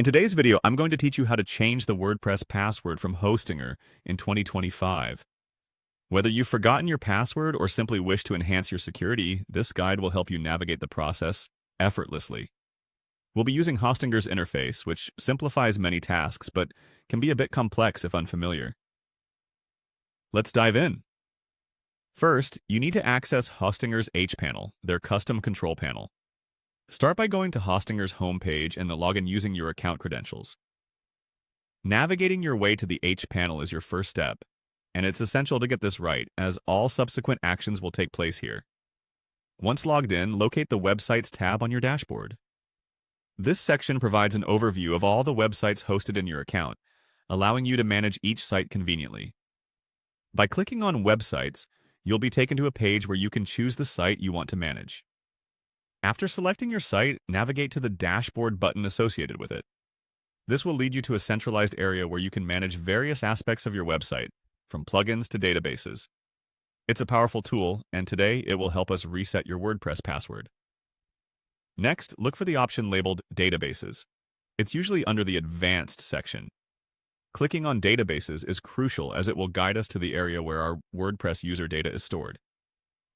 In today's video, I'm going to teach you how to change the WordPress password from Hostinger in 2025. Whether you've forgotten your password or simply wish to enhance your security, this guide will help you navigate the process effortlessly. We'll be using Hostinger's interface, which simplifies many tasks but can be a bit complex if unfamiliar. Let's dive in. First, you need to access Hostinger's H panel, their custom control panel. Start by going to Hostinger's homepage and log in using your account credentials. Navigating your way to the H panel is your first step, and it's essential to get this right, as all subsequent actions will take place here. Once logged in, locate the Websites tab on your dashboard. This section provides an overview of all the websites hosted in your account, allowing you to manage each site conveniently. By clicking on Websites, you'll be taken to a page where you can choose the site you want to manage. After selecting your site, navigate to the Dashboard button associated with it. This will lead you to a centralized area where you can manage various aspects of your website, from plugins to databases. It's a powerful tool, and today it will help us reset your WordPress password. Next, look for the option labeled Databases. It's usually under the Advanced section. Clicking on Databases is crucial as it will guide us to the area where our WordPress user data is stored.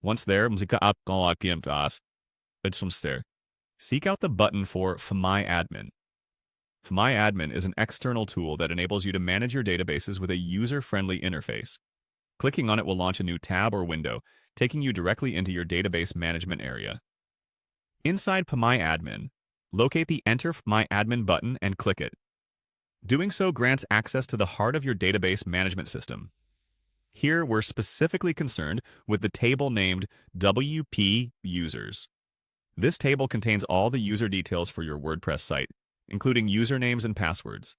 Once there, seek out the button for FMyAdmin. FMyAdmin is an external tool that enables you to manage your databases with a user-friendly interface. Clicking on it will launch a new tab or window, taking you directly into your database management area. Inside FMyAdmin, locate the Enter FMyAdmin button and click it. Doing so grants access to the heart of your database management system. Here, we're specifically concerned with the table named WP Users. This table contains all the user details for your WordPress site, including usernames and passwords.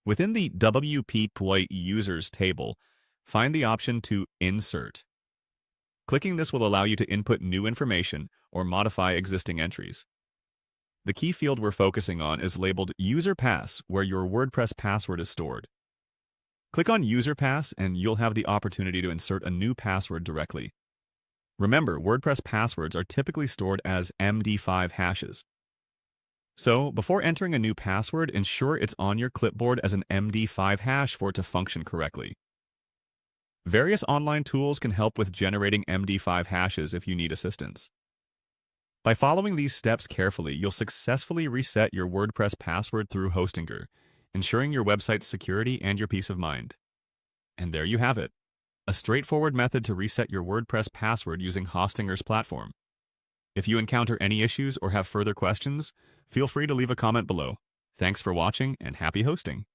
Within the WP Users table, find the option to Insert. Clicking this will allow you to input new information or modify existing entries. The key field we're focusing on is labeled User Pass, where your WordPress password is stored. Click on User Pass and you'll have the opportunity to insert a new password directly. Remember, WordPress passwords are typically stored as MD5 hashes. So, before entering a new password, ensure it's on your clipboard as an MD5 hash for it to function correctly. Various online tools can help with generating MD5 hashes if you need assistance. By following these steps carefully, you'll successfully reset your WordPress password through Hostinger, ensuring your website's security and your peace of mind. And there you have it. A straightforward method to reset your WordPress password using Hostinger's platform. If you encounter any issues or have further questions, feel free to leave a comment below. Thanks for watching and happy hosting!